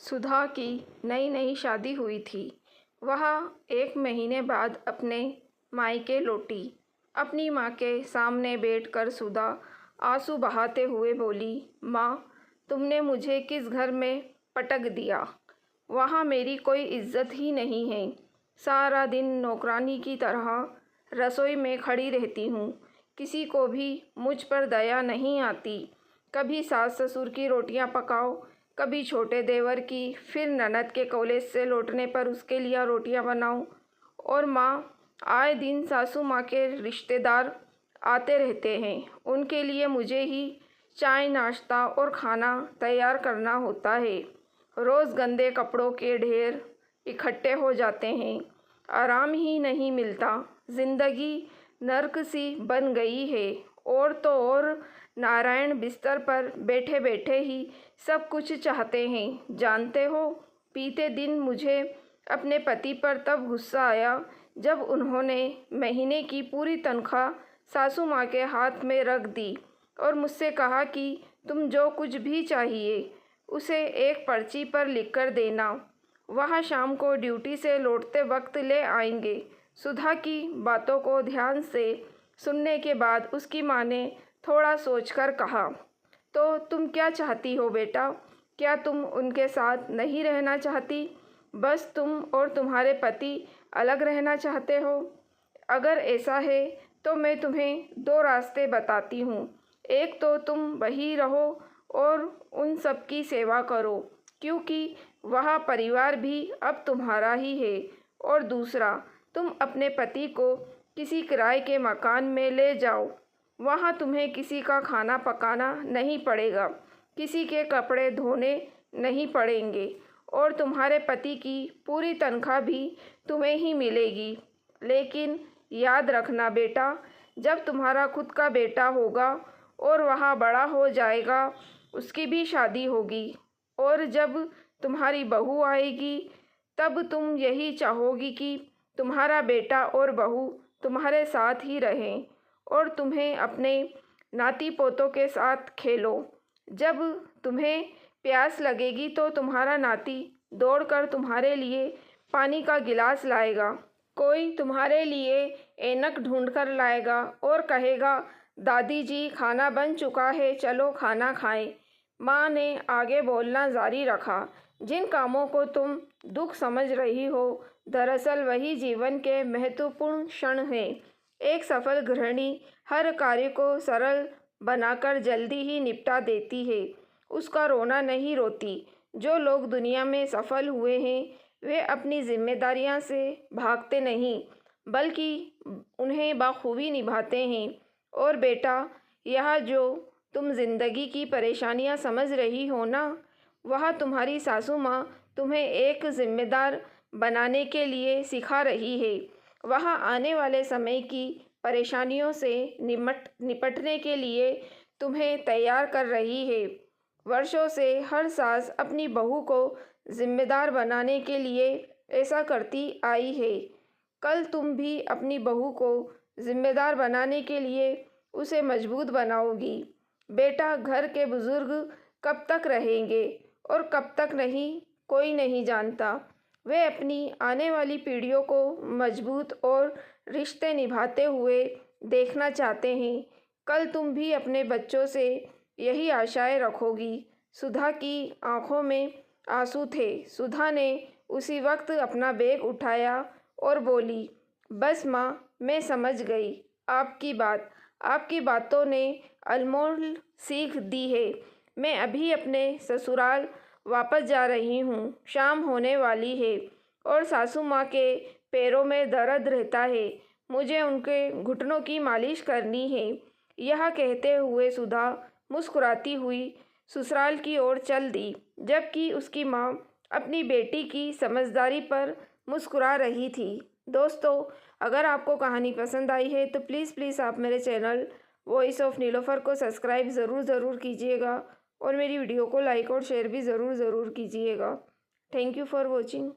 सुधा की नई नई शादी हुई थी। वह 1 महीने बाद अपने मायके लौटी। अपनी माँ के सामने बैठकर सुधा आंसू बहाते हुए बोली, माँ, तुमने मुझे किस घर में पटक दिया? वहाँ मेरी कोई इज्जत ही नहीं है। सारा दिन नौकरानी की तरह रसोई में खड़ी रहती हूँ। किसी को भी मुझ पर दया नहीं आती। कभी सास ससुर की रोटियाँ पकाओ, कभी छोटे देवर की, फिर ननद के कॉलेज से लौटने पर उसके लिए रोटियां बनाओ। और माँ, आए दिन सासू माँ के रिश्तेदार आते रहते हैं। उनके लिए मुझे ही चाय नाश्ता और खाना तैयार करना होता है। रोज़ गंदे कपड़ों के ढेर इकट्ठे हो जाते हैं। आराम ही नहीं मिलता। ज़िंदगी नर्क सी बन गई है। और तो और नारायण बिस्तर पर बैठे बैठे ही सब कुछ चाहते हैं। जानते हो, बीते दिन मुझे अपने पति पर तब गुस्सा आया जब उन्होंने महीने की पूरी तनख्वाह सासू माँ के हाथ में रख दी और मुझसे कहा कि तुम जो कुछ भी चाहिए उसे एक पर्ची पर लिखकर देना। वह शाम को ड्यूटी से लौटते वक्त ले आएंगे। सुधा की बातों को ध्यान से सुनने के बाद उसकी माँ ने थोड़ा सोचकर कहा, तो तुम क्या चाहती हो बेटा? क्या तुम उनके साथ नहीं रहना चाहती? बस तुम और तुम्हारे पति अलग रहना चाहते हो? अगर ऐसा है तो मैं तुम्हें 2 रास्ते बताती हूँ। एक तो तुम वहीं रहो और उन सब की सेवा करो, क्योंकि वह परिवार भी अब तुम्हारा ही है। और दूसरा, तुम अपने पति को किसी किराए के मकान में ले जाओ। वहाँ तुम्हें किसी का खाना पकाना नहीं पड़ेगा, किसी के कपड़े धोने नहीं पड़ेंगे और तुम्हारे पति की पूरी तनख्वाह भी तुम्हें ही मिलेगी। लेकिन याद रखना बेटा, जब तुम्हारा खुद का बेटा होगा और वह बड़ा हो जाएगा, उसकी भी शादी होगी, और जब तुम्हारी बहू आएगी तब तुम यही चाहोगी कि तुम्हारा बेटा और बहू तुम्हारे साथ ही रहें और तुम्हें अपने नाती पोतों के साथ खेलो। जब तुम्हें प्यास लगेगी तो तुम्हारा नाती दौड़कर तुम्हारे लिए पानी का गिलास लाएगा। कोई तुम्हारे लिए ऐनक ढूंढकर लाएगा और कहेगा, दादी जी खाना बन चुका है, चलो खाना खाएं। माँ ने आगे बोलना जारी रखा, जिन कामों को तुम दुख समझ रही हो, दरअसल वही जीवन के महत्वपूर्ण क्षण हैं। एक सफल गृहिणी हर कार्य को सरल बनाकर जल्दी ही निपटा देती है। उसका रोना नहीं रोती। जो लोग दुनिया में सफल हुए हैं वे अपनी जिम्मेदारियां से भागते नहीं, बल्कि उन्हें बखूबी निभाते हैं। और बेटा, यह जो तुम जिंदगी की परेशानियां समझ रही हो ना, वह तुम्हारी सासू माँ तुम्हें एक जिम्मेदार बनाने के लिए सिखा रही है। वह आने वाले समय की परेशानियों से निपटने के लिए तुम्हें तैयार कर रही है। वर्षों से हर सास अपनी बहू को जिम्मेदार बनाने के लिए ऐसा करती आई है। कल तुम भी अपनी बहू को जिम्मेदार बनाने के लिए उसे मजबूत बनाओगी। बेटा, घर के बुजुर्ग कब तक रहेंगे और कब तक नहीं, कोई नहीं जानता। वे अपनी आने वाली पीढ़ियों को मजबूत और रिश्ते निभाते हुए देखना चाहते हैं। कल तुम भी अपने बच्चों से यही आशाएं रखोगी। सुधा की आंखों में आंसू थे। सुधा ने उसी वक्त अपना बैग उठाया और बोली, बस माँ, मैं समझ गई आपकी बात। आपकी बातों ने अनमोल सीख दी है। मैं अभी अपने ससुराल वापस जा रही हूँ। शाम होने वाली है और सासू माँ के पैरों में दर्द रहता है। मुझे उनके घुटनों की मालिश करनी है। यह कहते हुए सुधा मुस्कुराती हुई ससुराल की ओर चल दी, जबकि उसकी माँ अपनी बेटी की समझदारी पर मुस्कुरा रही थी। दोस्तों, अगर आपको कहानी पसंद आई है तो प्लीज़ आप मेरे चैनल वॉइस ऑफ नीलोफर को सब्सक्राइब ज़रूर कीजिएगा और मेरी वीडियो को लाइक और शेयर भी ज़रूर कीजिएगा। Thank you for watching.